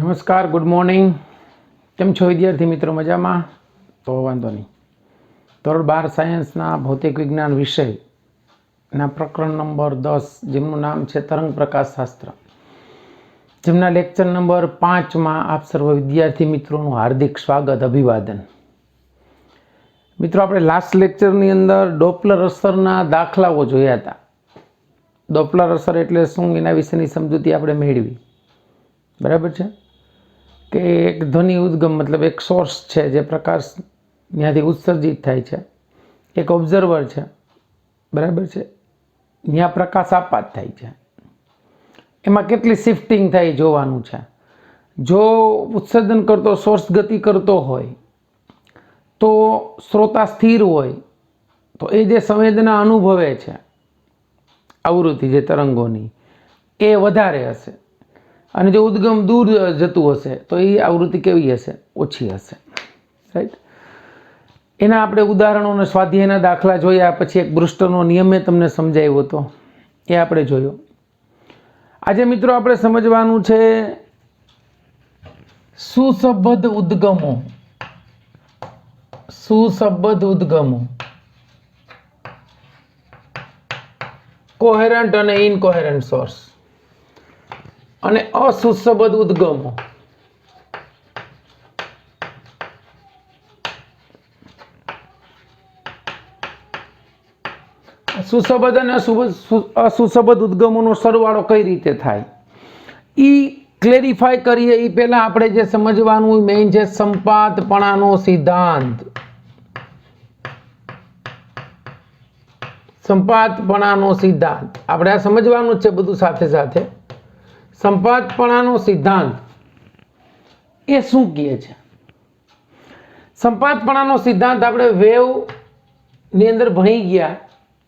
નમસ્કાર, good morning. કેમ છો વિદ્યાર્થી મિત્રો? મજામાં? તો વાંધો નહીં. ધોરણ 12 સાયન્સના ભૌતિક વિજ્ઞાન વિષયના પ્રકરણ નંબર 10, જેમનું નામ છે તરંગ પ્રકાશ શાસ્ત્ર, જેમના લેક્ચર નંબર 5માં આપ સર્વ વિદ્યાર્થી મિત્રોનું હાર્દિક સ્વાગત, અભિવાદન. મિત્રો, આપણે લાસ્ટ લેક્ચરની અંદર ડોપલર અસરના દાખલાઓ જોયા હતા. ડોપલર અસર એટલે શું, એના વિશેની સમજૂતી આપણે મેળવી. બરાબર છે કે એક ધ્વનિ ઉદ્ગમ મતલબ એક સોર્સ છે જે પ્રકાશ ત્યાંથી ઉત્સર્જિત થાય છે, એક ઓબ્ઝર્વર છે, બરાબર છે, ત્યાં પ્રકાશ આપાત થાય છે, એમાં કેટલી શિફ્ટિંગ થાય જોવાનું છે. જો ઉત્સર્જન કરતો સોર્સ ગતિ કરતો હોય તો શ્રોતા સ્થિર હોય તો એ જે સંવેદના અનુભવે છે આવૃત્તિ જે તરંગોની એ વધારે હશે, અને જો ઉદ્ગમ દૂર જતું હશે તો એ આવૃત્તિ કેવી હશે? ઓછી હશે. રાઈટ. એના આપણે ઉદાહરણો અને સ્વાધ્યાયના દાખલા જોયા. પછી એક બ્રુસ્ટરનો નિયમ મેં તમને સમજાવ્યો હતો, એ આપણે જોયો. આજે મિત્રો આપણે સમજવાનું છે સુસંબદ્ધ ઉદ્ગમો. સુસંબદ્ધ ઉદ્ગમો, કોહેરન્ટ અને ઇનકોહેરન્ટ સોર્સ, અને અસુસંબદ્ધ ઉદ્ગમો. સુસંબદ્ધ અને અસુસંબદ્ધ ઉદ્ગમોનો સરવાળો કઈ રીતે થાય એ ક્લેરિફાય કરીએ એ પહેલા આપણે જે સમજવાનું મેઇન છે સંપાતપણાનો સિદ્ધાંત. સંપાતપણાનો સિદ્ધાંત આપણે આ સમજવાનું જ છે બધું સાથે સાથે. સંપાતપણાનો સિદ્ધાંત એ શું કહે છે? સંપાતપણાનો સિદ્ધાંત આપણે વેવ ની અંદર ભણી ગયા.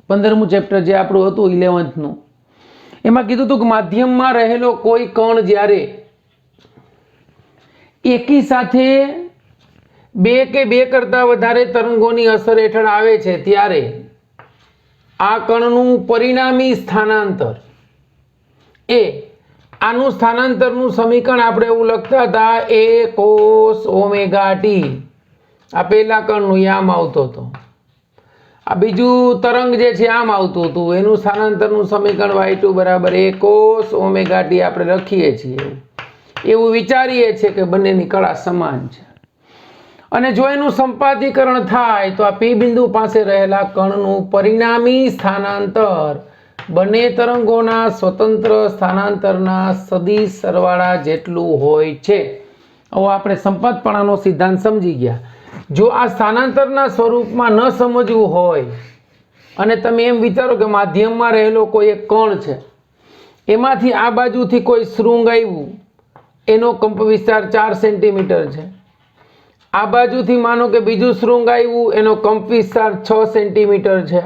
15મું ચેપ્ટર જે આપણું હતું 11th, એમાં કીધું હતું કે માધ્યમમાં રહેલો કોઈ કણ જ્યારે એકી સાથે બે કે બે કરતા વધારે તરંગોની અસર હેઠળ આવે છે ત્યારે આ કણનું પરિણામી સ્થાનાંતર એ આનું સ્થાનાંતરનું સમીકરણ આપણે એવું લખતા હતા એ કોસ ઓમેગા ટી. આ પહેલા કણનું આમ આવતો હતો, આ બીજું તરંગ જે છે આમ આવતું હતું, એનું સ્થાનાંતરનું સમીકરણ y2 બરાબર એ કોસ ઓમેગા ટી આપણે લખીએ છીએ. એવું વિચારીએ છીએ કે બંનેની કળા સમાન છે. અને જો એનું સંપાતીકરણ થાય તો આ પી બિંદુ પાસે રહેલા કણનું પરિણામી સ્થાનાંતર બંને તરંગોના સ્વતંત્ર સ્થાનાંતરના સદિશ સરવાળા જેટલું હોય છે. હવે આપણે સંપાતપણાનો સિદ્ધાંત સમજી ગયા. જો આ સ્થાનાંતરના સ્વરૂપમાં ન સમજવું હોય અને તમે એમ વિચારો કે માધ્યમમાં રહેલો કોઈ એક કણ છે, એમાંથી આ બાજુથી કોઈ શૃંગ આવ્યું, એનો કંપ વિસ્તાર 4 સેન્ટીમીટર છે, આ બાજુથી માનો કે બીજું શૃંગ આવ્યું, એનો કંપ વિસ્તાર 6 સેન્ટીમીટર છે,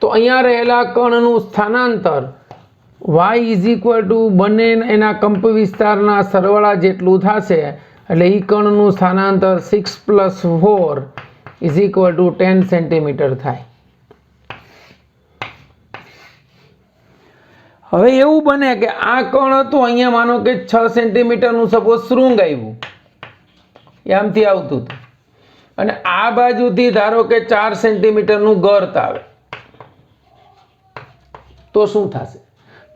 તો અહીંયા રહેલા કણનું સ્થાનાંતર y બંને એના કંપ વિસ્તારના સરવાળા જેટલું થશે. એટલે એ કણનું સ્થાનાંતર 6 + 4 = 10 સેન્ટીમીટર થાય. હવે એવું બને કે આ કણ હતું અહીંયા, માનો કે 6 સેન્ટીમીટરનું સપોઝ શૃંગ આવ્યું, આમથી આવતું હતું, અને આ બાજુથી ધારો કે 4 સેન્ટીમીટરનું ગર્ત આવે, તો શું થશે?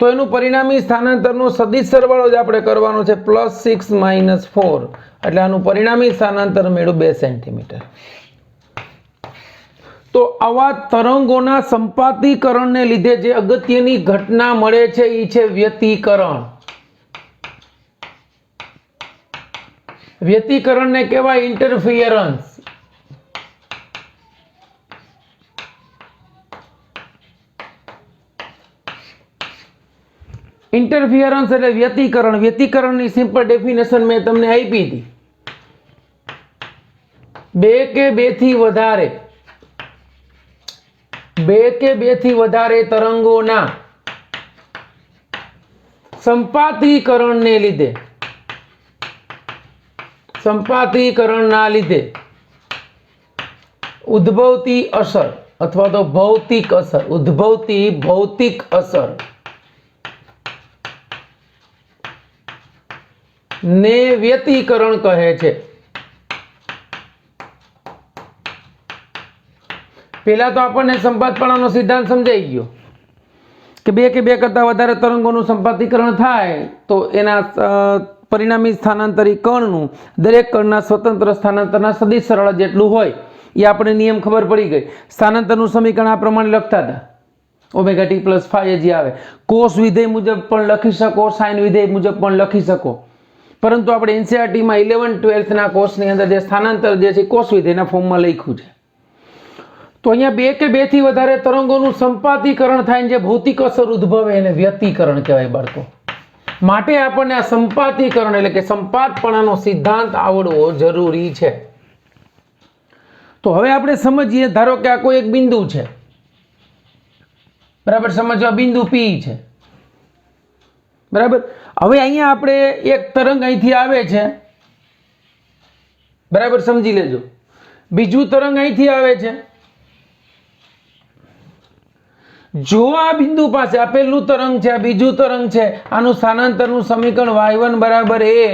તો એનું પરિણામી સ્થાનાંતરનો સદિશ સરવાળો જ આપણે કરવાનો છે, +6 - 4, એટલે આનું પરિણામી સ્થાનાંતર મેળવ્યું 2 સેન્ટીમીટર. તો આવા તરંગોના સંપાતીકરણને લીધે જે અગત્યની ઘટના મળે છે એ છે વ્યતિકરણ. વ્યતિકરણને કહેવાય ઇન્ટરફિયરન્સ. ઇન્ટરફિયરન્સ એટલે વ્યતિકરણ. વ્યતિકરણની સિમ્પલ ડેફિનેશન મેં તમને આપી હતી. બે કે બેથી વધારે તરંગોના સંપાતીકરણના લીધે ઉદ્ભવતી અસર અથવા તો ભૌતિક અસર, ઉદ્ભવતી ભૌતિક અસર ને વ્યતિકરણ કહે છે. પેલા તો આપણને સંપાતપણાનો સિદ્ધાંત સમજાઈ ગયો કે બે કરતા વધારે તરંગોનું સંપાતીકરણ થાય તો એના પરિણામી સ્થાનાંતરી કણનું દરેક કણના સ્વતંત્ર સ્થાનાંતરના સદિશ સરળ જેટલું હોય એ આપણે નિયમ ખબર પડી ગઈ. સ્થાનાંતરનું સમીકરણ આ પ્રમાણે લખતા હતા, ઓમેગા ટી પ્લસ ફાઈ જે આવે. કોસ વિધેય મુજબ પણ લખી શકો, સાઇન વિધેય મુજબ પણ લખી શકો, પરંતુ આપણે એનસીઆરટીમાં 11-12ના કોર્સની અંદર જે સ્થાનાંતર જે છે કોસ વિધેયના ફોર્મમાં લખ્યું છે. તો અહીંયા બે કે બેથી વધારે તરંગોનું સંપાતીકરણ થાય જે ભૌતિક અસર ઉદ્ભવે એને વ્યતિકરણ કહેવાય બાળકો. માટે આપણને આ સંપાતીકરણ એટલે કે સંપાતપણાનો સિદ્ધાંત આવડવો જરૂરી છે. તો હવે આપણે સમજીએ, ધારો કે આ કોઈ એક બિંદુ છે, બરાબર, સમજવા બિંદુ પી છે, બરાબર. હવે અહીંયા આપણે એક તરંગ અહીંથી આવે છે, બરાબર, સમજી લેજો. બીજું તરંગ અહીંથી આવે છે. જો આ બિંદુ પાસે આ પહેલું તરંગ છે, આ બીજું તરંગ છે, આનું સ્થાનાંતરનું સમીકરણ y1 બરાબર a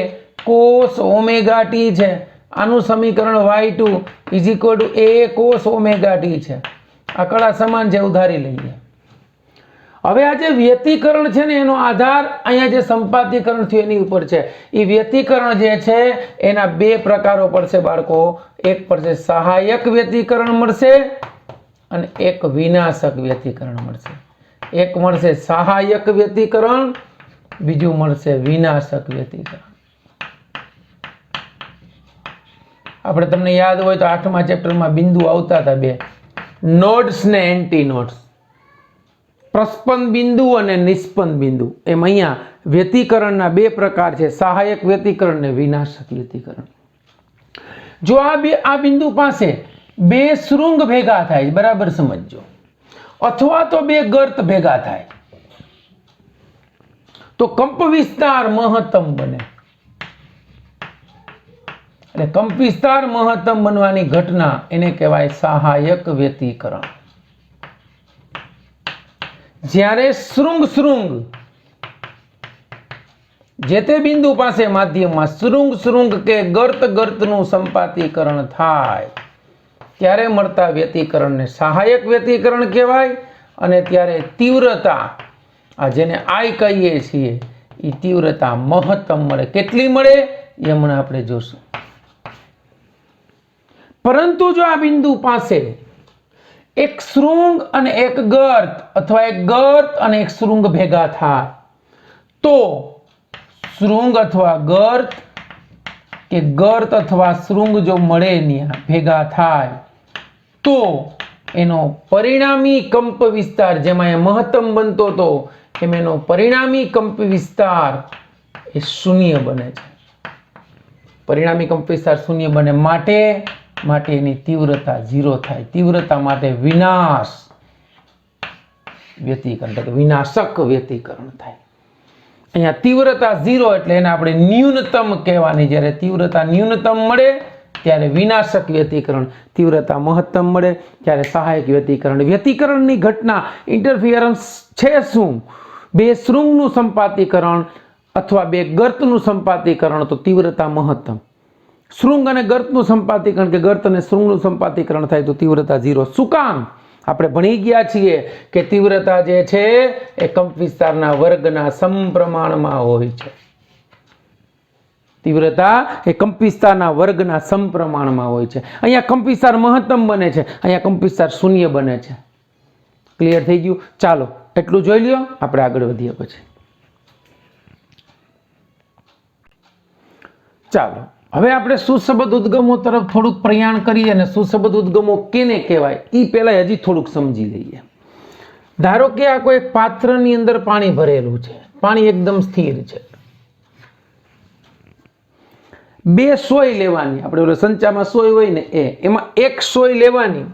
cos ઓમેગા t છે, આનું સમીકરણ y2 a cos omega t છે. આ કળા સમાન છે, ઉધારી લઈએ. હવે આ જે વ્યતિકરણ છે ને એનો આધાર અહીંયા જે સંપાતીકરણ થયું એની ઉપર છે. એ વ્યતિકરણ જે છે એના બે પ્રકારો પડશે બાળકો. એક પડશે સહાયક વ્યતિકરણ મળશે અને એક વિનાશક વ્યતિકરણ મળશે. એક મળશે સહાયક વ્યતિકરણ, બીજું મળશે વિનાશક વ્યતિકરણ. આપણે તમને યાદ હોય તો 8મા ચેપ્ટરમાં બિંદુ આવતા હતા બે, નોડ્સ ને એન્ટી નોડ્સ, પ્રસ્પંદ બિંદુ અને નિસ્પંદ બિંદુ. એમ અહીંયા વ્યતિકરણના બે પ્રકાર છે, સહાયક વ્યતિકરણ ને વિનાશક વ્યતિકરણ. જો આ બિંદુ પાસે બે શૃંગ ભેગા થાય, બરાબર સમજજો, અથવા તો બે ગર્ત ભેગા થાય તો કંપ વિસ્તાર મહત્તમ બને. એટલે કંપ વિસ્તાર મહત્તમ બનવાની ઘટના એને કહેવાય સહાયક વ્યતિકરણ. જ્યારે શૃંગ જે તે બિંદુ પાસે માધ્યમમાં શૃંગ કે ગર્તનું સંપાતીકરણ થાય ત્યારે મળતા વ્યતિકરણને સહાયક વ્યતિકરણ કહેવાય. અને ત્યારે તીવ્રતા, આ જેને આઈ કહીએ છીએ, એ તીવ્રતા મહત્તમ મળે. કેટલી મળે એ હમણાં આપણે જોશું. પરંતુ જો આ બિંદુ પાસે એક શૃંગ અને એક ગર્ત અથવા એક ગર્ત અને એક શૃંગ ભેગા થાય તો શૃંગ અથવા ગર્ત કે ગર્ત અથવા શૃંગ જો મળે ત્યાં ભેગા થાય તો એનો પરિણામી કંપ વિસ્તાર, જેમાં એ મહત્તમ બનતો હતો એમ એનો પરિણામી કંપ વિસ્તાર એ શૂન્ય બને છે. પરિણામી કંપ વિસ્તાર શૂન્ય બને માટે એની તીવ્રતા 0 થાય. તીવ્રતા માટે વિનાશ વ્યતિકરણ એટલે વિનાશક વ્યતિકરણ થાય. અહીંયા તીવ્રતા 0 એટલે એને આપણે ન્યૂનતમ કહેવાની. જ્યારે તીવ્રતા ન્યૂનતમ મળે ત્યારે વિનાશક વ્યતિકરણ, તીવ્રતા મહત્તમ મળે ત્યારે સહાયક વ્યતિકરણ. વ્યતિકરણની ઘટના ઇન્ટરફિયરન્સ છે શું? બે શૃંગનું સંપાતીકરણ અથવા બે ગર્તનું સંપાતીકરણ તો તીવ્રતા મહત્તમ. શૃંગ અને ગર્તનું સંપાતીકરણ કે ગર્ત અને શૃંગનું સંપાતીકરણ થાય તો તીવ્રતા 0. શું કામ? આપણે ભણી ગયા છીએ કે તીવ્રતા જે છે એ કંપ વિસ્તારના વર્ગના સમપ્રમાણમાં હોય છે. તીવ્રતા એ કંપ વિસ્તારના વર્ગના સમપ્રમાણમાં હોય છે. અહીંયા કંપ વિસ્તાર મહત્તમ બને છે, અહીંયા કંપ વિસ્તાર શૂન્ય બને છે. ક્લિયર થઈ ગયું? ચાલો એટલું જોઈ લ્યો, આપણે આગળ વધીએ પછી. ચાલો હવે આપણે સુશબ્દ ઉદ્ગમો તરફ થોડુંક પ્રયાણ કરીએ અને સુશબ્દ ઉદ્ગમો કેને કહેવાય એ પહેલા હજી થોડુંક સમજી લઈએ. ધારો કે આ કોઈ પાત્રની અંદર પાણી ભરેલું છે, પાણી એકદમ સ્થિર છે. બે સોય લેવાની, આપણે ઓલો સંચામાં સોય હોય ને એમાં એક સોય લેવાની.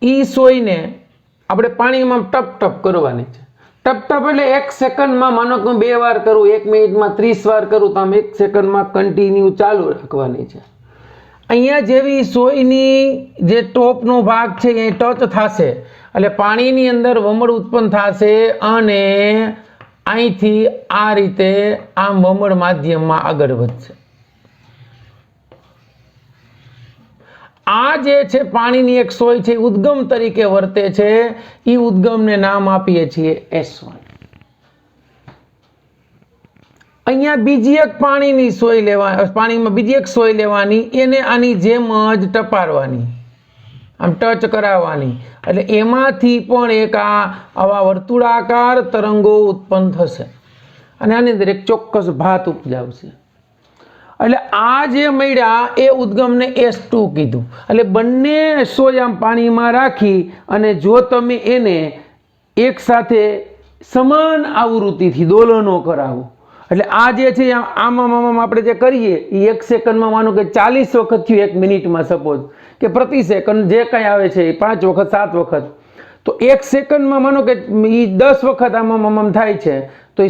ઈ સોયને આપણે પાણીમાં ટપ ટપ કરવાની છે. ટપ ટપ એટલે 1 સેકન્ડમાં, માનો કે 2 વાર કરું, 1 મિનિટમાં 30 વાર કરું તો આમ 1 સેકન્ડમાં કન્ટિન્યુ ચાલુ રાખવાની છે. અહીંયા જેવી સોયની જે ટોપનો ભાગ છે એ ટચ થશે એટલે પાણીની અંદર વમળ ઉત્પન્ન થશે અને અહીંથી આ રીતે આમ વમળ માધ્યમમાં આગળ વધશે. આ જે છે પાણીની એક સોય છે, ઉદ્ગમ તરીકે વર્તે છે. એ ઉદ્ગમને નામ આપીએ છીએ S1. અહીંયા બીજી એક પાણીની સોય લેવાની, પાણીમાં બીજી એક સોય લેવાની, એને આની જેમ જ ટપારવાની, આમ ટચ કરાવવાની, એટલે એમાંથી પણ એક આવા વર્તુળાકાર તરંગો ઉત્પન્ન થશે અને આની અંદર એક ચોક્કસ ભાત ઉપજાવશે. એટલે આ જે મળ્યા એ ઉદ્ગમને S2 કીધું. એટલે બંને સોય આમ પાણીમાં રાખી અને જો તમે એને એક સાથે સમાન આવૃત્તિથી દોલનો કરાવો, એટલે આ જે છે આમાં આપણે જે કરીએ એ 1 સેકન્ડમાં માનો કે 40 વખત થયું, 1 મિનિટમાં સપોઝ કે પ્રતિ સેકન્ડ જે કંઈ આવે છે એ 5 વખત 7 વખત, તો 1 સેકન્ડમાં માનો કે એ 10 વખત આમ થાય છે, તો એ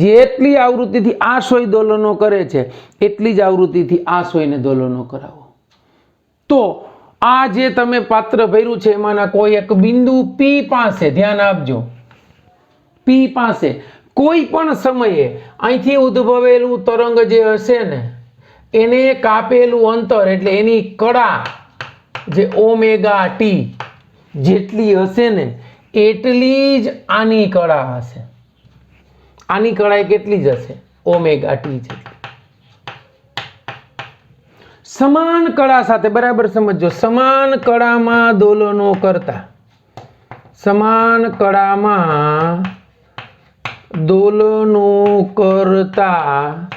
જેટલી આવૃત્તિથી આ સોય દોલનો કરે છે એટલી જ આવૃત્તિથી આ સોયને દોલનો કરાવો. તો આ જે તમે પાત્ર ભર્યું છે એમાંના કોઈ એક બિંદુ P પાસે ધ્યાન આપજો. P પાસે કોઈ પણ સમયે અહીંથી ઉદ્ભવેલું તરંગ જે હશે ને એને કાપેલું અંતર એટલે એની કળા જે ઓમેગા ટી જેટલી હશે ને એટલી જ આની કળા હશે. આની કળા કેટલી જ હશે? ઓમેગા ટી જેટલી. સમાન કળા સાથે, બરાબર સમજો, સમાન કળામાં દોલનો કરતા, સમાન કળામાં દોલનો કરતા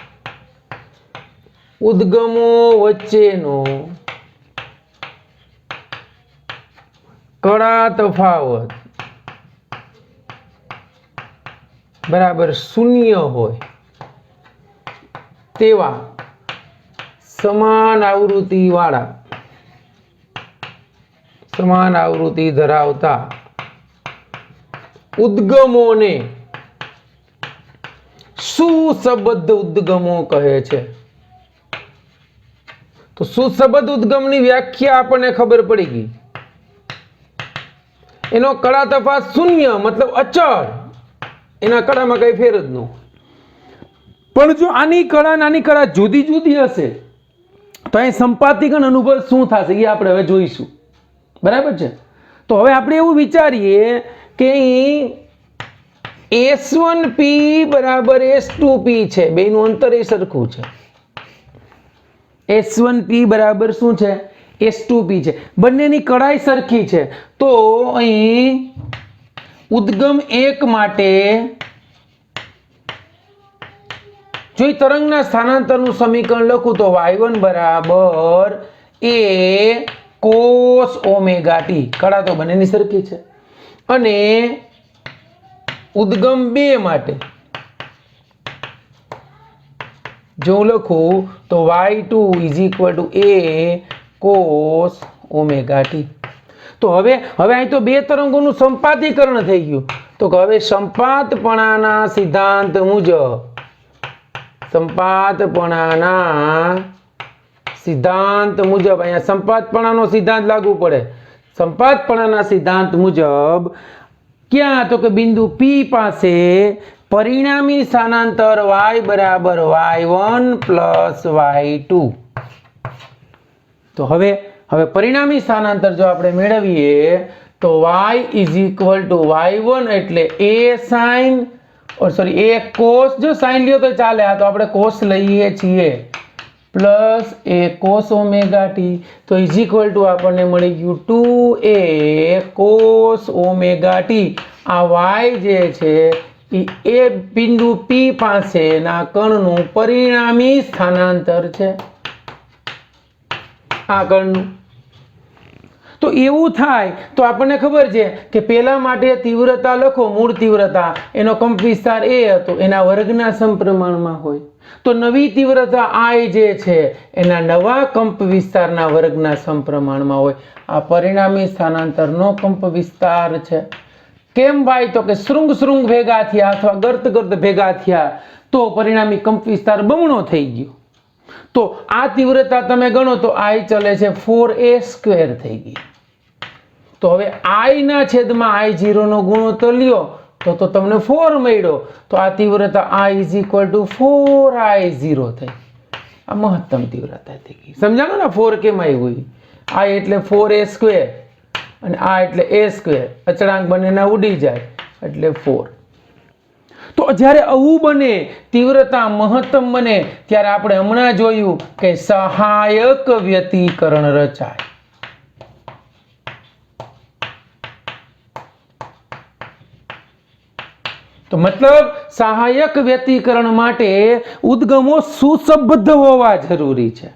ઉદ્ગમો વચ્ચેનો કળા તફાવત બરાબર 0 હોય તેવા સમાન આવૃત્તિ ધરાવતા ઉદ્ગમોને સુસંબદ્ધ ઉદ્ગમો કહે છે. તો સુસંબદ્ધ ઉદ્ગમની વ્યાખ્યા આપણને ખબર પડી ગઈ. એનો કળા તફાવત 0 મતલબ અચળ, એના કળામાં કઈ ફેર જ ન. પણ જો આની કળા નાની કળા જુદી જુદી હશે તો અહીં સંપાતિકન અનુભવ શું થશે એ આપણે હવે જોઈશું. બરાબર છે? તો હવે આપણે એવું વિચારીએ કે S1P બરાબર S2P છે, બેનું અંતર એ સરખું છે. S1P બરાબર શું છે? S2P છે. બંનેની કળાઈ સરખી છે. તો અહીં ઉદ્ગમ 1 માટે જો તરંગના સ્થાનાંતરનું સમીકરણ લખું તો y1 બરાબર a cos ઓમેગા t, કળા તો બંનેની સરખી છે. અને ઉદ્ગમ 2 માટે જો લખું તો y2 = a cos omega t. તો હવે અહીં તો બે તરંગોનું સંપાતીકરણ થઈ ગયું. તો હવે સંપાતપણાના સિદ્ધાંત મુજબ અહીંયા સંપાતપણાનો સિદ્ધાંત લાગુ પડે. સંપાતપણાના સિદ્ધાંત મુજબ ક્યાં? તો કે બિંદુ P પાસે પરિણામી સ્થાનાંતર y બરાબર y1 + y2. તો હવે પરિણામી સ્થાનાંતર જો આપણે મેળવીએ તો y = y1 એટલે a cos, જો sin લ્યો તો ચાલે, આ તો આપણે cos લઈએ છીએ, plus a cos omega t. તો આપણને મળી ગયું 2a cos ઓમેગા t. આ y જે છે એ બિંદુ P પાસેના કણનું પરિણામી સ્થાનાંતર છે, આ કણનું. તો એવું થાય તો આપણને ખબર છે કે પેલા માટે તીવ્રતા લખો, મૂળ તીવ્રતા એનો કંપ વિસ્તાર a હતો, એના વર્ગના સમપ્રમાણમાં હોય. તો નવી તીવ્રતા I જે છે એના નવા કંપ વિસ્તારના વર્ગના સમપ્રમાણમાં હોય. આ પરિણામી સ્થાનાંતરનો કંપ વિસ્તાર છે. કેમ ભાઈ? તો કે શૃંગ ભેગા થયા અથવા ગર્ત ભેગા થયા તો પરિણામી કંપ વિસ્તાર બમણો થઈ ગયો. તો આ તીવ્રતા તમે ગણો તો I ચલે છે 4a² થઈ ગઈ. તો હવે I ના છેદમાં I0 નો ગુણોત્તર લ્યો તો તો તમને 4 મળ્યો. તો આ તીવ્રતા I is equal two 4I0 થઈ. આ મહત્તમ તીવ્રતા થઈ ગઈ. સમજાણો ને 4 કેમ આવ્યું? I એટલે 4A² અને આ એટલે A². અચળાંક બંનેના ઉડી જાય એટલે 4. તો જ્યારે આવું બને, તીવ્રતા મહત્તમ બને, ત્યારે આપણે હમણાં જોયું કે સહાયક વ્યતિકરણ રચાય. તો મતલબ સહાયક વ્યતિકરણ માટે ઉદ્ગમો સુસંબદ્ધ હોવા જરૂરી છે.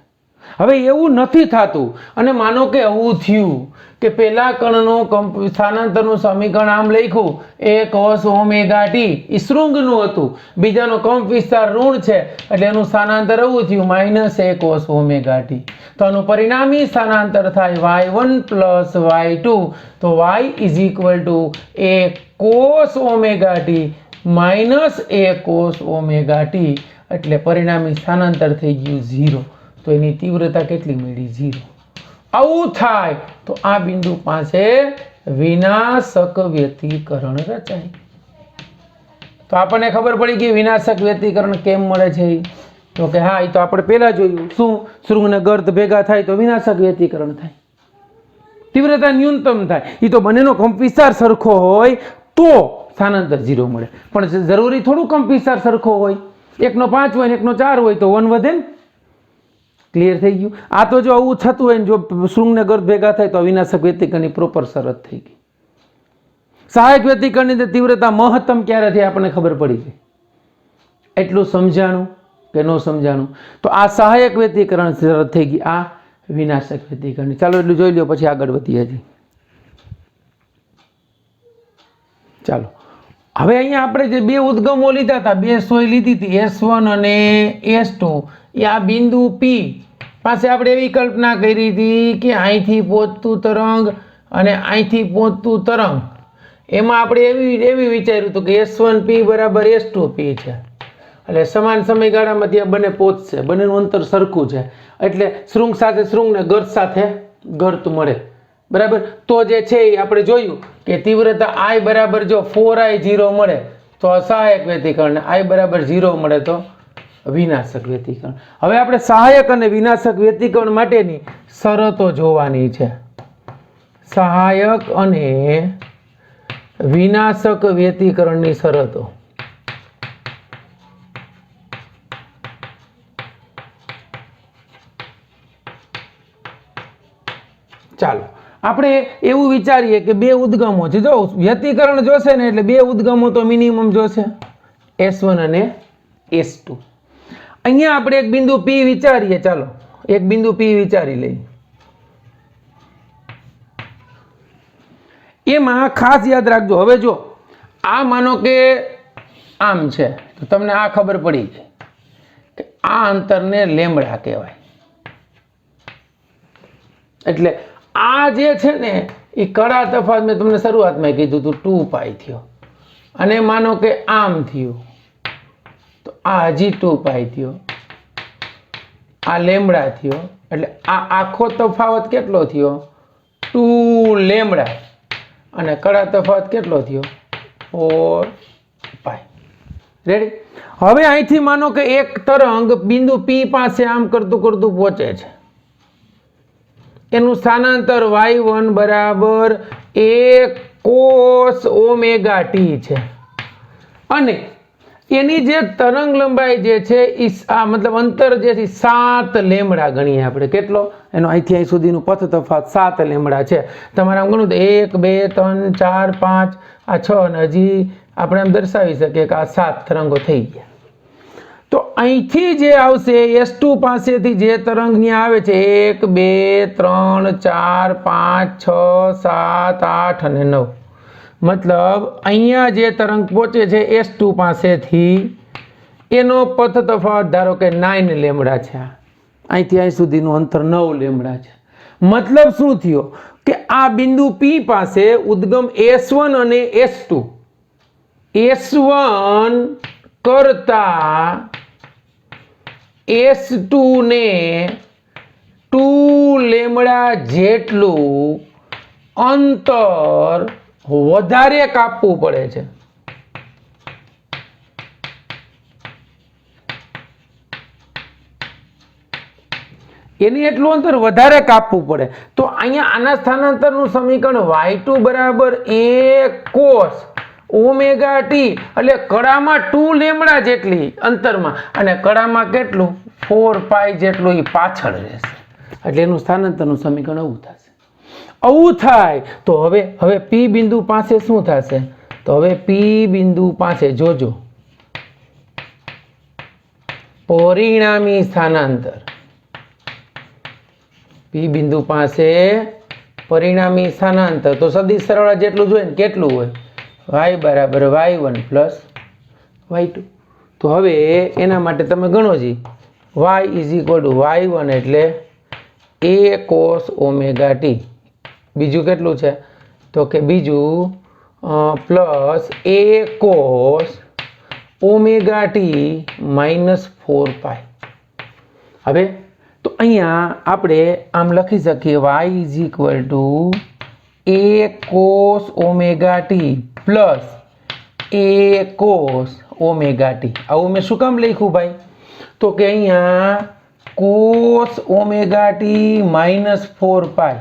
હવે એવું નથી થતું, અને માનો કે આવું થયું કે પેલા કણનું સ્થાનાંતરનું સમીકરણ આમ લખ્યું A cos ઓમેગા t એ શૃંગનું હતું, બીજાનો કંપ વિસ્તાર ઋણ છે એટલે એનું સ્થાનાંતર આવું થયું -A cos ઓમેગા t. તો આનું પરિણામી સ્થાનાંતર થાય y1 પ્લસ y2. તો y is equal to A cos omega t minus A cos omega t, એટલે પરિણામી સ્થાનાંતર થઈ ગયું 0. તો એની તીવ્રતા કેટલી મળી? 0. આવું થાય તો આ બિંદુ પાસે વિનાશક વ્યતિકરણ રચાય. તો આપણને ખબર પડી કે વિનાશક વ્યતિકરણ કેમ મળે છે. તો કે હા, એ તો આપણે પહેલા જોયું. શું? શૃંગ ને ગર્ત ભેગા થાય તો વિનાશક વ્યતિકરણ થાય, તીવ્રતા ન્યૂનતમ થાય. એ તો બંનેનો કંપ વિસ્તાર સરખો હોય તો સ્થાનાંતર 0 મળે. પણ જરૂરી થોડું કંપ વિસ્તાર સરખો હોય, એકનો 5 હોય ને એકનો 4 હોય તો 1 વધે ને. ક્લિયર થઈ ગયું? આ તો જો આવું થતું હોય ને, જો શૃંગ ને ગર્ત ભેગા થાય તો વિનાશક વ્યતિકરણની પ્રોપર શરત થઈ ગઈ. સહાયક વ્યતિકરણની તીવ્રતા મહત્તમ ક્યારે થઈ આપણને ખબર પડી ગઈ. એટલું સમજાણું કે ન સમજાણું? તો આ સહાયક વ્યતિકરણ શરત થઈ ગઈ, આ વિનાશક વ્યતિકરણની. ચાલો એટલું જોઈ લો, પછી આગળ વધીએ છીએ. ચાલો હવે અહીંયા આપણે જે બે ઉદ્ગમો લીધા હતા, બે સોય લીધી હતી S1 અને S2, એ આ બિંદુ P પાસે આપણે એવી કલ્પના કરી હતી કે અહીંથી પહોંચતું તરંગ અને અહીંથી પહોંચતું તરંગ, એમાં આપણે એવી વિચાર્યું હતું કે S1P બરાબર S2P છે, એટલે સમાન સમયગાળામાં ત્યાં બંને પહોંચશે, બંનેનું અંતર સરખું છે, એટલે શૃંગ સાથે શૃંગ ને ગર્ત સાથે ગર્ત મળે. બરાબર? તો જે છે એ આપણે જોયું કે તીવ્રતા I બરાબર જો 4I0 મળે તો સહાયક વ્યતિકરણ, I બરાબર 0 મળે તો વિનાશક વ્યતિકરણ. હવે આપણે સહાયક અને વિનાશક વ્યતિકરણ માટેની શરતો જોવાની છે. સહાયક અને વિનાશક વ્યતિકરણની શરતો. ચાલો આપણે એવું વિચારીએ કે બે ઉદ્ગમો છે. જો વ્યતિકરણ જોશે ને એટલે બે ઉદ્ગમો તો મિનિમમ જોશે, S1 અને S2. અહીંયા આપણે એક બિંદુ P વિચારીએ. ચાલો એક બિંદુ P વિચારી લઈએ. એમાં ખાસ યાદ રાખજો, હવે જો આ માનો કે આમ છે તો તમને આ ખબર પડી ગઈ કે આ અંતરને લેમ્બડા કહેવાય. એટલે આ જે છે ને એ કડા તફાવત મેં તમને શરૂઆતમાં કીધું હતું 2π થયો, અને માનો કે આમ થયું તો આ હજી 2π થયો, આ લેમ્બડા થયો, એટલે આ આખો તફાવત કેટલો થયો? 2 લેમ્બડા, અને કડા તફાવત કેટલો થયો? 4π. રેડી? હવે અહીંથી માનો કે એક તરંગ બિંદુ P પાસે આમ કરતું કરતું પહોંચે છે, એનું સ્થાનાંતર y1 બરાબર A cos ઓમેગા t છે, અને એની જે તરંગ લંબાઈ જે છે એ મતલબ અંતર જે છે 7 લેમ્બડા ગણીએ આપણે. કેટલો? એનો અહીંથી અહીં સુધીનું પથ તફાવત 7 લેમ્બડા છે. તમારે આમ ગણું તો 1 2 3 4 5 આ 6, અને હજી આપણે એમ દર્શાવી શકીએ કે આ 7 તરંગો થઈ ગયા. તો અહીંથી જે આવશે S2 પાસેથી જે તરંગ ત્યાં આવે છે 1 2 3 4 5 6 7 8 અને 9, મતલબ અહીંયા જે તરંગ પહોંચે છે S2 પાસેથી એનો પથ તફાવત ધારો કે 9 લેમ્બડા છે, અહીંથી અહીં સુધીનું અંતર 9 લેમ્બડા છે. મતલબ શું થયો કે આ બિંદુ P પાસે ઉદ્ગમ S1 અને S2, S1 કરતા S2 ને 2 લેમ્બડા જેટલું અંતર વધારે કાપવું પડે છે. એની એટલું અંતર વધારે કાપવું પડે. તો અહીંયા આના સ્થાનાંતરનું સમીકરણ y2 બરાબર a cos ઓમેગા ટી, એટલે કડામાં 2 લેમડા જેટલી અંતરમાં અને કડામાં કેટલું 4 પાઈ જેટલું એ પાછળ રહેશે. એટલે એનું સ્થાનાંતરનું સમીકરણ આવું થશે. આવું થાય તો હવે P બિંદુ પાસે શું થશે? તો હવે P બિંદુ પાસે જોજો પરિણામી સ્થાનાંતર. P બિંદુ પાસે પરિણામી સ્થાનાંતર તો સદિશ સરવાળા જેટલું જોઈએ ને કેટલું હોય? y બરાબર y1 પ્લસ y2. તો હવે એના માટે તમે ગણો જી y is equal to y1 એટલે a cos ઓમેગા ટી. બીજું કેટલું છે? તો કે બીજું plus a cos omega T minus 4 પાઈ. હવે તો અહીંયા આપણે આમ લખી શકીએ y is equal to a cos omega T plus a cos omega T. આવું મેં શું કામ લખ્યું ભાઈ? તો કે અહીંયા cos ઓમેગા ટી માઇનસ 4 પાઈ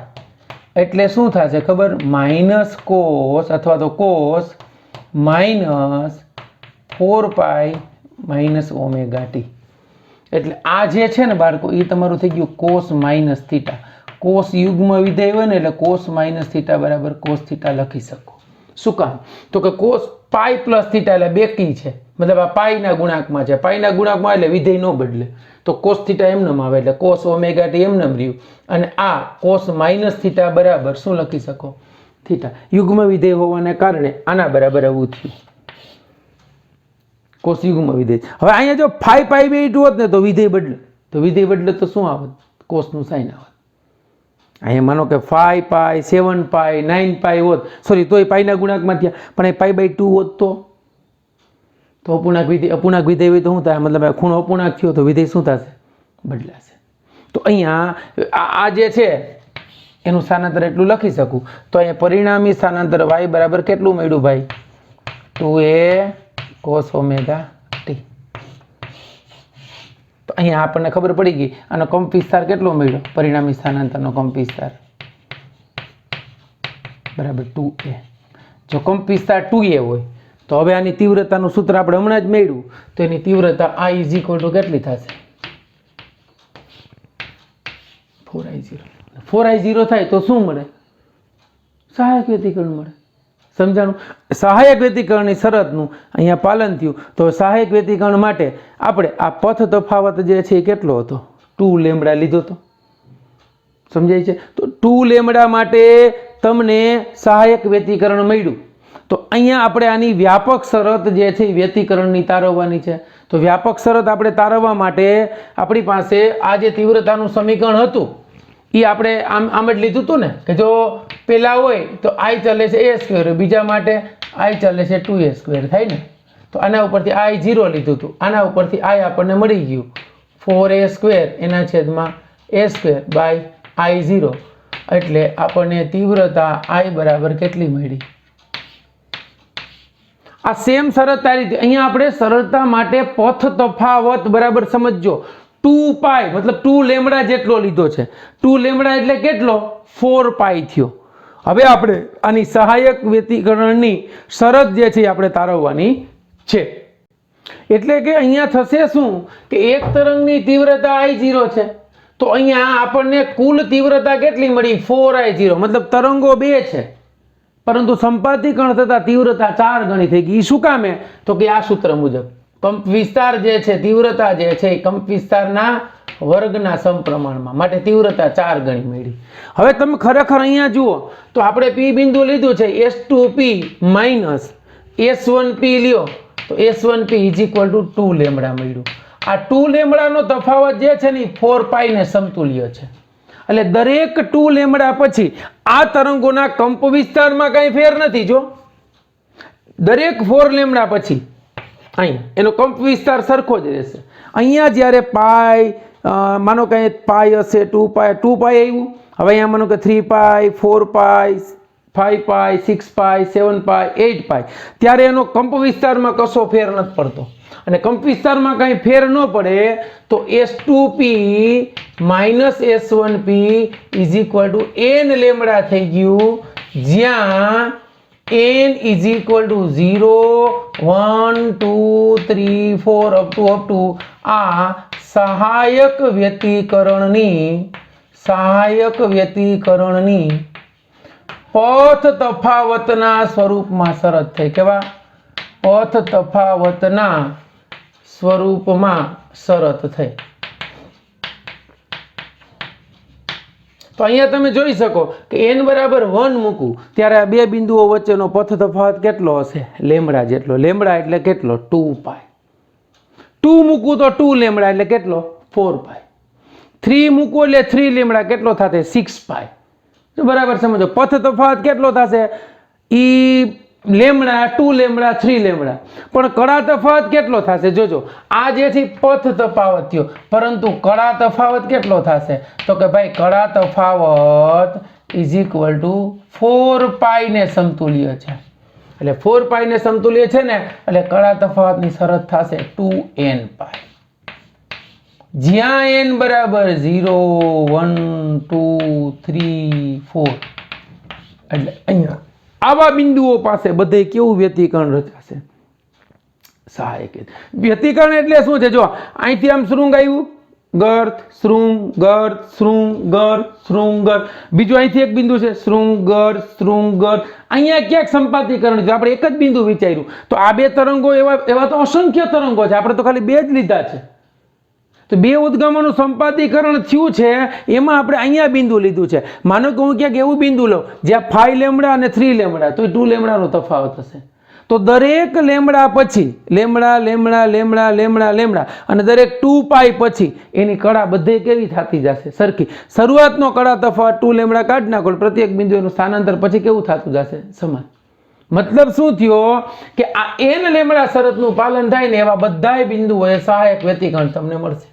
એટલે શું થશે ખબર? માઇનસ કોસ અથવા તો cos minus 4 pi minus omega T. એટલે આ જે છે ને બાળકો એ તમારું થઈ ગયું કોસ માઇનસ થીટા. કોસ યુગ્મ વિધેય હોય ને એટલે કોસ માઇનસ થીટા બરાબર કોસ થીટા લખી શકો. શું કામ? તો કે કોસ પાઈ પ્લસ થીટા એટલે બેકી છે, મતલબ આ પાઈના ગુણાંકમાં છે. પાઈના ગુણાંકમાં એટલે વિધેય ન બદલે તો કોસ થીટા એમનેમ આવે એટલે કોસ ઓમેગા ટી એમનેમ રહ્યું. અને આ કોસ માઇનસ થીટા બરાબર શું લખી શકો? થીટા. યુગ્મ વિધેય હોવાને કારણે આના બરાબર આવું થયું કોસ યુગ્મ વિધેય. હવે અહીંયા જો 5 પાઈ બાય 2 હોત ને તો વિધેય બદલે. તો વિધેય બદલે તો શું આવત? કોસનું સાઇન આવત. અહીંયા માનો કે 5 પાઈ 7 પાઈ 9 પાઈ હોત, સોરી તોય પાઈના ગુણાંકમાં થયા, પણ એ પાઈ બાય 2 હોત તો અપૂર્ણાંક વિધેય હોય તો શું થાય? મતલબ ખૂણો અપૂર્ણાંક થયો તો વિધેય શું થશે? બદલાશે. તો અહીંયા આ જે છે એનું સ્થાનાંતર એટલું લખી શકું. તો અહીંયા પરિણામી સ્થાનાંતર y બરાબર કેટલું મળ્યું ભાઈ? 2a cos omega T. તો અહીંયા આપણને ખબર પડી ગઈ આનો કંપ વિસ્તાર કેટલો મળ્યો? પરિણામી સ્થાનાંતરનો કંપ વિસ્તાર બરાબર 2a. જો કંપ વિસ્તાર 2a હોય તો હવે આની તીવ્રતાનું સૂત્ર આપણે હમણાં જ મેળવ્યું, તો એની તીવ્રતા I ઇઝ ઇક્વલ ટુ કેટલી થશે? 4I0. 4I0 થાય તો શું મળે? સહાયક વ્યતિકરણ મળે. સમજાણું? સહાયક વ્યતિકરણની શરતનું અહીંયા પાલન થયું. તો સહાયક વ્યતિકરણ માટે આપણે આ પથ તફાવત જે છે એ કેટલો હતો? 2 લેમ્બડા લીધો હતો. સમજાય છે? તો 2 લેમ્બડા માટે તમને સહાયક વ્યતિકરણ મળ્યું. તો અહીંયા આપણે આની વ્યાપક શરત જે છે એ વ્યતિકરણની તારવવાની છે. તો વ્યાપક શરત આપણે તારવવા માટે આપણી પાસે આ જે તીવ્રતાનું સમીકરણ હતું એ આપણે આમ જ લીધું હતું ને, કે જો પેલા હોય તો I ચાલે છે a², બીજા માટે I ચાલે છે 2a² થાય ને. તો આના ઉપરથી I0 લીધું હતું, આના ઉપરથી I આપણને મળી ગયું 4a² એના છેદમાં a² બાય I0. એટલે આપણને તીવ્રતા I બરાબર કેટલી મળી? આ સેમ શરત આ રીતે અહીંયા આપણે સરળતા માટે પથ તફાવત બરાબર સમજજો. 2 પાઈ મતલબ 2 લેમ્બડા જેટલો લીધો છે. 2 લેમ્બડા એટલે કેટલો? 4 પાઈ થયો. હવે આપણે આની સહાયક વ્યતિકરણની શરત જે છે આપણે તારવવાની છે. એટલે કે અહીંયા થશે શું કે એક તરંગની તીવ્રતા I0 છે, તો અહીંયા આપણને કુલ તીવ્રતા કેટલી મળી? 4I0. મતલબ તરંગો 2 છે પરંતુ સંપાતીકરણ થતા તીવ્રતા 4 ગણી થઈ ગઈ. શું કામે? તો કે આ સૂત્ર મુજબ કંપ વિસ્તાર જે છે તીવ્રતા જે છે એ કંપ વિસ્તારના વર્ગના સમપ્રમાણમાં, માટે તીવ્રતા 4 ગણી મળી. હવે તમે ખરેખર અહીંયા જુઓ તો આપણે P બિંદુ લીધું છે S2P માઇનસ S1P લ્યો તો S1P is equal two 2 lambda મળ્યું. આ 2 લેમ્બડાનો તફાવત જે છે ને 4 પાઈને સમતુલ્ય છે. એટલે દરેક 2 લેમ્બડા પછી આ તરંગોના કંપ વિસ્તારમાં કઈ ફેર નથી. જો દરેક 4 લેમ્બડા પછી અહીંયા એનો કંપ વિસ્તાર સરખો જ રહેશે. અહીંયા જ્યારે પાઈ માનો કે પાઈ હશે 2 પાઈ આવ્યું. હવે અહીંયા માનો કે 3 પાઈ 4 પાઈ 5 પાઈ 6 પાઈ 7 પાઈ 8 પાઈ, ત્યારે એનો કંપ વિસ્તારમાં કશો ફેર નથી પડતો. અને કંપ વિસ્તારમાં કાંઈ ફેર ન પડે તો S2P minus S1P is equal two n lambda થઈ ગયું, જ્યાં n is equal two 0 1 2 3 4 up to આ સહાયક વ્યતિકરણની પથ તફાવતના સ્વરૂપમાં શરત થઈ. કેવા? પથ તફાવતના સ્વરૂપમાં શરત થઈ. તો અહીંયા તમે જોઈ શકો કે n બરાબર 1 મૂકું ત્યારે આ બે બિંદુઓ વચ્ચેનો પથ તફાવત કેટલો હશે? લેમડા જેટલો. લેમડા એટલે કેટલો? 2π. 2 મૂકું તો 2 લેમડા એટલે કેટલો? 4π. 3 મૂકું એટલે 3 લેમડા કેટલો થશે? 6π. બરાબર સમજો. પથ તફાવત કેટલો થશે? Lambda 2 lambda 3 lambda. પણ કળા તફાવત કેટલો થશે? જોજો, આ જે છે પથ તફાવત થયો, પરંતુ કળા તફાવત કેટલો થશે? તો કે ભાઈ કળા તફાવત ઇઝ ઇક્વલ ટુ 4π ને સમતુલ્ય છે. એટલે 4π ને સમતુલ્ય છે ને, એટલે કળા તફાવતની શરત થશે 2nπ, જ્યાં n બરાબર 0 1 2 3 4. એટલે અહીંયા આવા બિંદુઓ પાસે બધે કેવું વ્યતિકરણ રચાશે? સહાયક વ્યતિકરણ. એટલે શું છે? જો અહીંથી આમ શૃંગ આવ્યું, ગર્ત શૃંગ ગર્ત શૃંગ ગર્ત શૃંગ ગર્ત. બીજું અહીંથી એક બિંદુ છે, શૃંગ ગર્ત શૃંગ ગર્ત. અહીંયા ક્યાંક સંપાતીકરણ છે. આપણે એક જ બિંદુ વિચાર્યું તો આ બે તરંગો એવા તો અસંખ્ય તરંગો છે, આપણે તો ખાલી બે જ લીધા છે. તો બે ઉદ્ગમોનું સંપાતીકરણ થયું છે, એમાં આપણે અહીંયા બિંદુ લીધું છે. માનો કે હું ક્યાંક એવું બિંદુ લઉં જ્યાં 5 લેમડા અને 3 લેમડા, તો 2 લેમડાનો તફાવત હશે. તો દરેક લેમડા પછી lambda lambda lambda lambda lambda અને દરેક 2π પછી એની કળા બધે કેવી થતી જશે? સરખી. શરૂઆતનો કળા તફાવત 2 લેમડા કાઢી નાખો, પ્રત્યેક બિંદુ એનું સ્થાનાંતર પછી કેવું થતું જશે? સમાન. મતલબ શું થયો કે આ n લેમડા શરતનું પાલન થાય ને એવા બધાય બિંદુઓએ સહાયક વ્યતિકરણ તમને મળશે.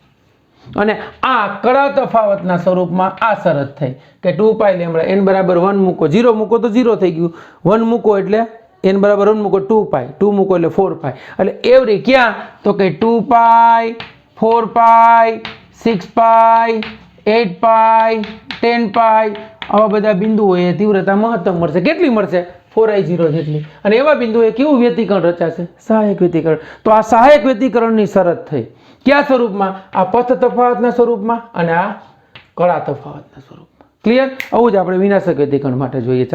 અને આ કળા તફાવતના સ્વરૂપમાં આ શરત થઈ કે 2π લેમડા, n બરાબર 1 મૂકો, 0 મૂકો તો 0 થઈ ગયું, 1 મૂકો એટલે n બરાબર 1 મૂકો 2π, 2 મૂકો એટલે 4π. એટલે એવરી ક્યાં? તો કે 2π 4π 6π 8π 10π આવા બધા બિંદુઓએ તીવ્રતા મહત્તમ મળશે. કેટલી મળશે? 4i0 જેટલી. અને એવા બિંદુએ કેવું વ્યતિકરણ રચાશે? સહાયક વ્યતિકરણ. તો આ સહાયક વ્યતિકરણની શરત થઈ કયા સ્વરૂપમાં? આ પથ તફાવતના સ્વરૂપમાં અને આ કળા તફાવતના સ્વરૂપમાં. ક્લિયર? આવું જ આપણે વિનાશક વ્યતિકરણ માટે જોઈએ.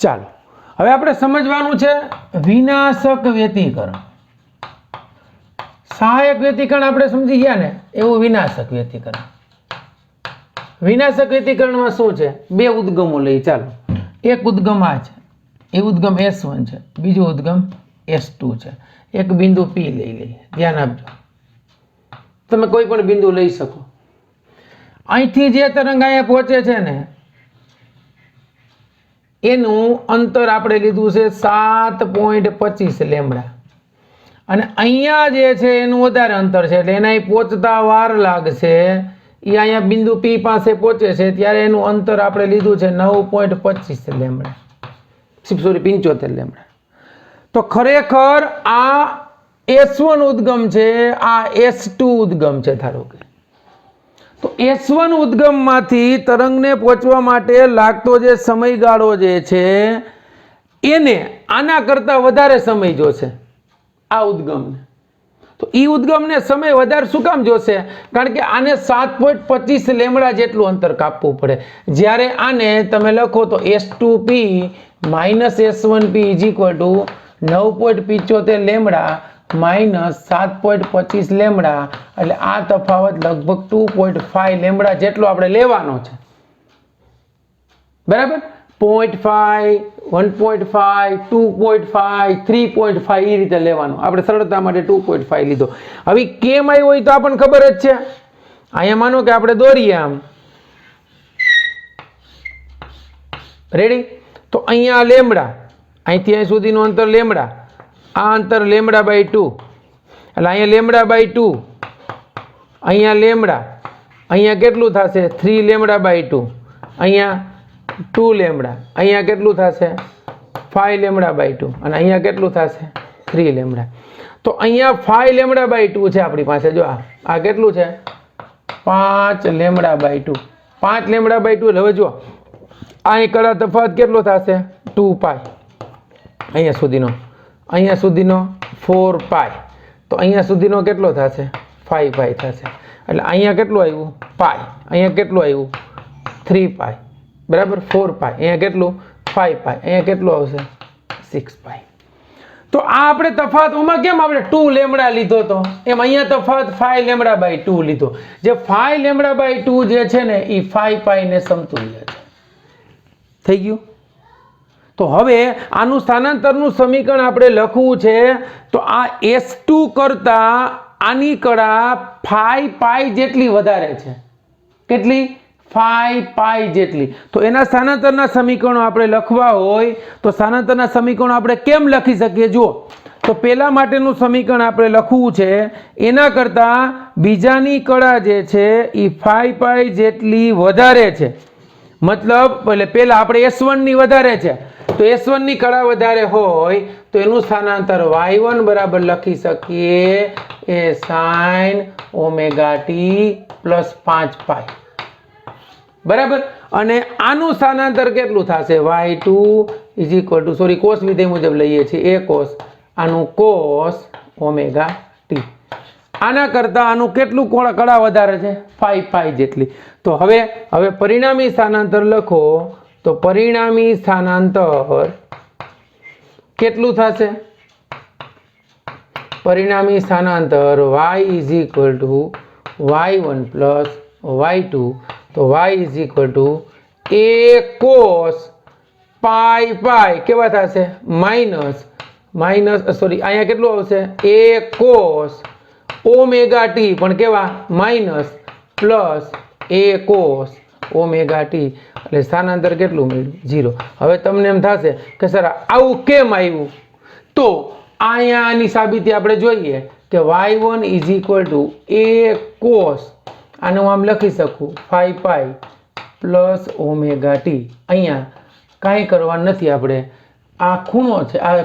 ચાલો હવે આપણે સમજવાનું છે વિનાશક વ્યતિકરણ. સહાયક વ્યતિકરણ આપણે સમજી ગયા ને, એવું વિનાશક વ્યતિકરણ. વિનાશક વ્યતિકરણમાં શું છે? બે ઉદ્ગમો લઈ. ચાલો, એક ઉદ્ગમ આ છે, એ ઉદ્ગમ S1 છે, બીજો ઉદ્ગમ S2 છે. એક બિંદુ P લઈ લઈએ. ધ્યાન આપજો, તમે કોઈ પણ બિંદુ લઈ શકો. અહીંથી જે તરંગ અહીંયા પહોંચે છે ને, એનું અંતર આપણે લીધું છે 7.25 લેમડા, અને અહીંયા જે છે એનું વધારે અંતર છે, એટલે એના પહોંચતા વાર લાગશે. એ અહીંયા બિંદુ P પાસે પહોંચે છે ત્યારે એનું અંતર આપણે લીધું છે 9.25 લેમડા, 75 લેમડા. તો ખરેખર આ S1 ઉદ્ગમ છે, આ S2 ઉદ્ગમ છે ધારો કે. તો S1 ઉદ્ગમમાંથી તરંગને પહોંચવા માટે લાગતો જે સમયગાળો જે છે એને આના કરતા વધારે સમય જોશે આ ઉદ્ગમને. તો એ ઉદ્ગમને સમય વધારે શું કામ જોશે? કારણ કે આને 7.25 લેમડા જેટલું અંતર કાપવું પડે. જ્યારે આને તમે લખો તો S2P minus S1P is equal two 9.75 lambda minus 7.25 lambda. એટલે આ તફાવત લગભગ 2.5 લેમડા જેટલો આપણે લેવાનો છે. બરાબર? 0.5 1.5 2.5 3.5 એ રીતે લેવાનું. આપણે સરળતા માટે 2.5 લીધો. હવે કેમ આવ્યો હોય તો આપણને ખબર જ છે. અહીંયા માનો કે આપણે દોરીએ આમ, રેડી? તો અહીંયા લેમડા, અહીંથી અહીં સુધીનું અંતર લેમડા, આ અંતર લેમડા બાય 2, એટલે અહીંયા લેમડા બાય 2, અહીંયા લેમડા, અહીંયા કેટલું થશે? 3 લેમડા બાય 2, અહીંયા 2 લેમડા, અહીંયા કેટલું થશે? 5 લેમડા બાય 2, અને અહીંયા કેટલું થશે? 3 લેમડા. તો અહીંયા 5 લેમડા બાય 2 છે આપણી પાસે. જો આ કેટલું છે? 5 લેમડા બાય 2. 5 lambda by 2. હવે જો અહીં કડા તફાવત કેટલો થશે? 2 પાઈ. અહીંયા સુધીનો 4 પાઈ. તો અહીંયા સુધીનો કેટલો થશે? 5 પાઈ થશે. એટલે અહીંયા કેટલું આવ્યું? પાઈ. અહીંયા કેટલું આવ્યું? 3 પાઈ. બરાબર. 4 પાઈ. અહીંયા કેટલું? 5 પાઈ. અહીંયા કેટલું આવશે? 6 પાઈ. તો આ આપણે તફાવતમાં કેમ આપણે 2 લેમડા લીધો તો, એમ અહીંયા તફાવત 5 લેમડા બાય 2 લીધો. જે 5 લેમડા બાય 2 જે છે ને એ 5 પાઈ ને સમતુલ્ય છે. થઈ ગયું? તો હવે આનું સ્થાનાંતરનું સમીકરણ આપણે લખવું છે. તો આ S2 કરતા આની કડા 5 પાઈ જેટલી વધારે છે. કેટલી? 5 પાઈ જેટલી. તો એના સ્થાનાંતરના સમીકરણો આપણે લખવા હોય તો સ્થાનાંતરના સમીકરણો આપણે કેમ લખી શકીએ? જુઓ, તો પહેલા માટેનું સમીકરણ આપણે લખવું છે, એના કરતાં બીજાની કડા જે છે એ 5 પાઈ જેટલી વધારે છે. મતલબ એટલે પહેલા આપણે S1 ની વધારે છે, તો S1 ની કડા વધારે હોય તો એનું સ્થાનાંતર y1 બરાબર લખી શકીએ એ sin ઓમેગા ટી પ્લસ 5 પાઈ. બરાબર. અને આનું સ્થાનાંતર કેટલું થશે? y2 is equal two, sorry, cos વિધેય મુજબ લઈએ છીએ, a કોસ, આનું કોસ ઓમેગા ટી. આના કરતાં આનું કેટલું કડા વધારે છે? 5 પાઈ જેટલી. તો હવે પરિણામી સ્થાનાંતર લખો. તો પરિણામી સ્થાનાંતર કેટલું થશે? પરિણામી સ્થાનાંતર y is equal to y1 plus y2. તો y is equal to a cos pi pi કેવા થશે? માઇનસ સોરી, અહીંયા કેટલું આવશે? a કોસ ઓમેગા ટી, પણ કેવા? Minus, plus a cos omega T. એટલે સ્થાનાંતર કેટલું મળ્યું? 0. હવે તમને એમ થશે કે સર આવું કેમ આવ્યું? તો અહીંયા આની સાબિતી આપણે જોઈએ કે y1 is equal to a cos, આને હું આમ લખી શકું 5 પાઈ પ્લસ ઓમેગા ટી. અહીંયા કાંઈ કરવાનું નથી આપણે. આ ખૂણો છે, આ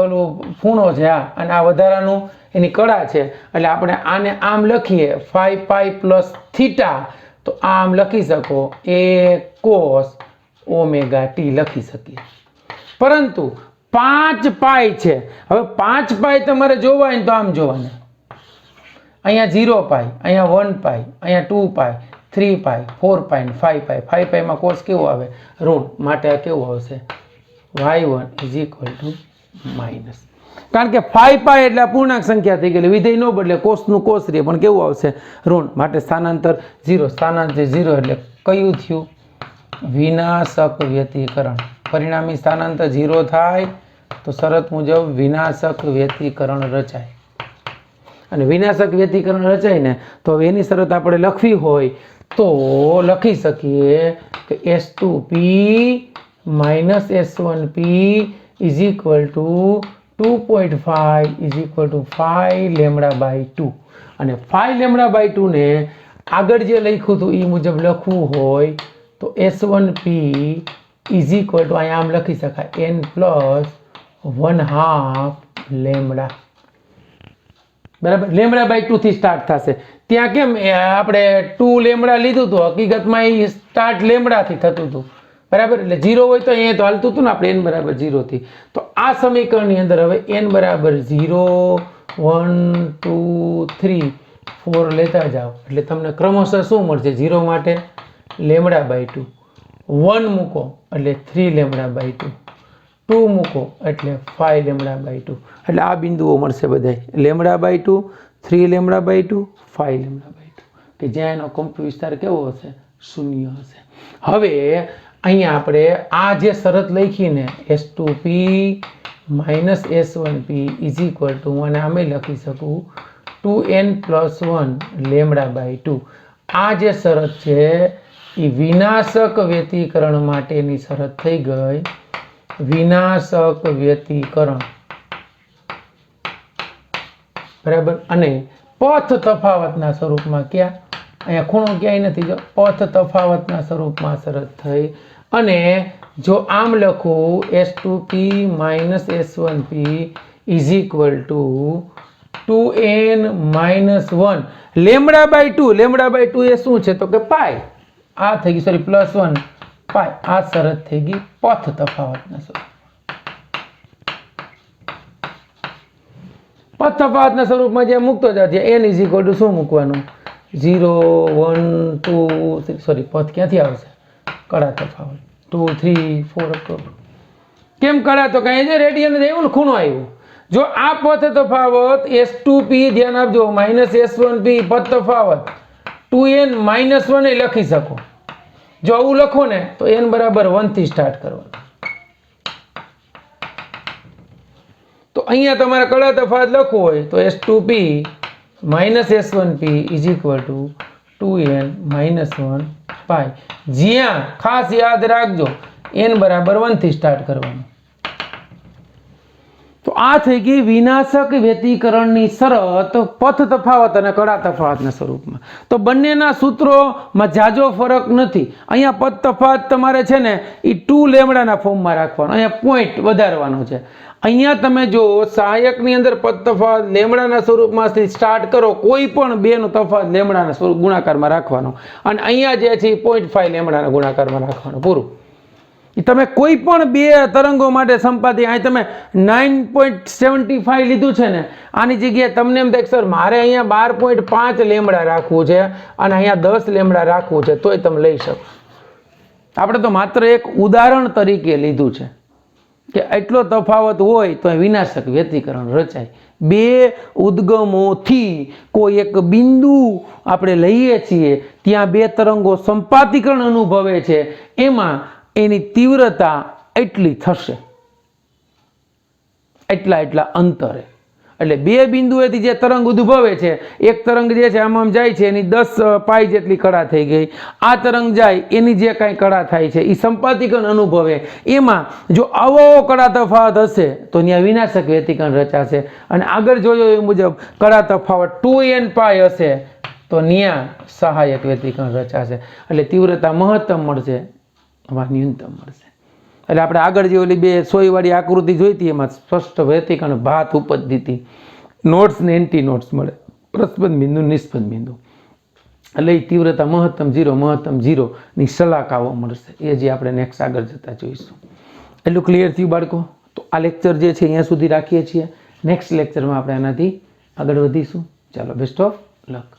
ઓલું ખૂણો છે, આ અને આ વધારાનું એની કડા છે. એટલે આપણે આને આમ લખીએ 5 પાઈ પ્લસ થીટા. તો આમ લખી શકો a કોસ ઓમેગા ટી લખી શકીએ. પરંતુ 5 પાઈ છે. હવે 5 પાઈ તમારે જોવા હોય તો આમ જોવાને, અહીંયા 0 પાઈ, અહીંયા 1 પાઈ, અહીંયા 2 પાઈ, 3 પાઈ, 4 પાઈ, 5 પાઈ. 5 પાઈમાં કોસ કેવો આવે? ઋણ. માટે આ કેવું આવશે? y1 is equal two minus. કારણ કે 5 પાઈ એટલે પૂર્ણાંક સંખ્યા થઈ ગયેલી, વિધેય ન બદલે, કોસનું કોસ રહે, પણ કેવું આવશે? ઋણ. માટે સ્થાનાંતર 0. સ્થાનાંતર 0 એટલે કયું થયું? વિનાશક વ્યતિકરણ. પરિણામી સ્થાનાંતર 0 થાય તો શરત મુજબ વિનાશક વ્યતિકરણ રચાય. અને વિનાશક વ્યતિકરણ રચાય ને તો હવે એની શરત આપણે લખવી હોય તો લખી શકીએ કે S2P minus S1P is equal to 2.5 is equal to 5 lambda by 2. અને 5 લેમડા બાય 2 ને આગળ જે લખ્યું હતું એ મુજબ લખવું હોય તો S1P ઇઝ ઇક્વલ ટુ અહીંયા આમ લખી શકાય n પ્લસ 1/2 લેમડા. બરાબર. લેમડા બાય 2 થી સ્ટાર્ટ થશે. ત્યાં કેમ આપણે 2 લેમડા લીધું હતું, હકીકતમાં એ સ્ટાર્ટ લેમડાથી થતું હતું. બરાબર. એટલે 0 હોય તો અહીંયા તો હાલતું હતું ને આપણે n બરાબર 0 થી. તો આ સમીકરણની અંદર હવે n બરાબર 0, 1, 2, 3, 4 લેતા જાઓ એટલે તમને ક્રમશઃ શું મળશે? 0 માટે લેમડા બાય 2, 1 મૂકો એટલે 3 લેમડા બાય 2, 2 મૂકો એટલે 5 લેમડા બાય 2. એટલે આ બિંદુઓ મળશે બધાય. Lambda by 2, 3 lambda by 2, 5 lambda by 2, કે જ્યાં એનો કંપ વિસ્તાર કેવો હશે? શૂન્ય હશે. હવે અહીંયા આપણે આ જે શરત લખીને S2P minus S1P is equal two, અને આમે લખી શકું 2n પ્લસ 1 લેમડા બાય 2. આ જે શરત છે એ વિનાશક વ્યતિકરણ માટેની શરત થઈ ગઈ. વિનાશક વ્યતિકરણ. બરાબર. અને પથ તફાવતના સ્વરૂપમાં ક્યાં? અહીંયા ખૂણો ક્યાંય નથી, જો પથ તફાવતના સ્વરૂપમાં શરત થઈ. અને જો આમ લખું S2P minus S1P is equal to 2n minus 1 lambda by 2. Lambda by 2 એ શું છે તો કે પાય. આ થઈ ગઈ સોરી +1 પાય. આ શરત થઈ ગઈ પથ તફાવતના સ્વરૂપ. પથ તફાવતના સ્વરૂપમાં જે મૂકતો જાય n ઇઝ ઇક્વલ ટુ શું મૂકવાનું 0 1 2 સોરી પથ ક્યાંથી આવશે કડા તફાવત 2 3 4 કેમ કડા તો કઈ રેડિયન એવું ને ખૂણો આવ્યો. જો આ પથ તફાવત S2P ધ્યાન આપજો -S1P પથ તફાવત 2n -1 એ લખી શકો. જો આવું લખો ને તો n બરાબર 1 થી સ્ટાર્ટ કરવાનું. તો અહીંયા તમારે કડા તફાવત લખવો હોય તો S2P -S1P is equal to 2n -1 પાય. જ્યાં ખાસ યાદ રાખજો n બરાબર 1 થી સ્ટાર્ટ કરવાનું. તો આ થઈ ગઈ વિનાશક વ્યતિકરણની શરત પથ તફાવત અને કડા તફાવતના સ્વરૂપમાં. તો બંનેના સૂત્રોમાં જાજો ફરક નથી. અહીંયા પથ તફાવત તમારે છે ને એ 2 લેમડાના ફોર્મમાં રાખવાનો. અહીંયા પોઈન્ટ વધારવાનો છે. અહીંયા તમે જો સહાયકની અંદર પથ તફાવત લેમડાના સ્વરૂપમાંથી સ્ટાર્ટ કરો કોઈ પણ બેનો તફાવત લેમડાના સ્વરૂપ ગુણાકારમાં રાખવાનો અને અહીંયા જે છે 0.5 લેમડાના ગુણાકારમાં રાખવાનો. પૂરું. તમે કોઈ પણ બે તરંગો માટે સંપાતી અહીં તમે 9.75 લીધું છે ને આની જગ્યાએ તમને એમ થાય સર મારે અહીંયા 12.5 લેમડા રાખવું છે અને અહીંયા 10 લેમડા રાખવું છે તોય તમે લઈ શકો. આપણે તો માત્ર એક ઉદાહરણ તરીકે લીધું છે કે એટલો તફાવત હોય તો વિનાશક વ્યતિકરણ રચાય. બે ઉદ્ગમોથી કોઈ એક બિંદુ આપણે લઈએ છીએ ત્યાં બે તરંગો સંપાતીકરણ અનુભવે છે એમાં એની તીવ્રતા એટલી થશે એટલા અંતરે. એટલે બે બિંદુએથી જે તરંગ ઉદ્ભવે છે એક તરંગ જે છે આમ જાય છે એની 10 પાઈ જેટલી કડા થઈ ગઈ. આ તરંગ જાય એની જે કાંઈ કડા થાય છે એ સંપાતીકરણ અનુભવે એમાં જો આવો કડા તફાવત હશે તો ત્યાં વિનાશક વ્યતિકરણ રચાશે. અને આગળ જોયો એ મુજબ કડા તફાવત 2n પાઈ હશે તો ત્યાં સહાયક વ્યતિકરણ રચાશે. એટલે તીવ્રતા મહત્તમ મળશે ન્યૂનતમ મળશે. એટલે આપણે આગળ જે ઓલી બે સોયવાળી આકૃતિ જોઈતી એમાં સ્પષ્ટ વ્યતિકરણ ભાત ઉપજતી નોટ્સ ને એન્ટી નોટ્સ મળે પ્રસ્પંદ બિંદુ નિસ્પંદ બિંદુ. એટલે એ તીવ્રતા મહત્તમ 0 ની શલાકાઓ મળશે. એ જે આપણે નેક્સ્ટ આગળ જતા જોઈશું. એટલું ક્લિયર થયું બાળકો? તો આ લેક્ચર જે છે અહીંયા સુધી રાખીએ છીએ. નેક્સ્ટ લેક્ચરમાં આપણે એનાથી આગળ વધીશું. ચાલો બેસ્ટ ઓફ લક.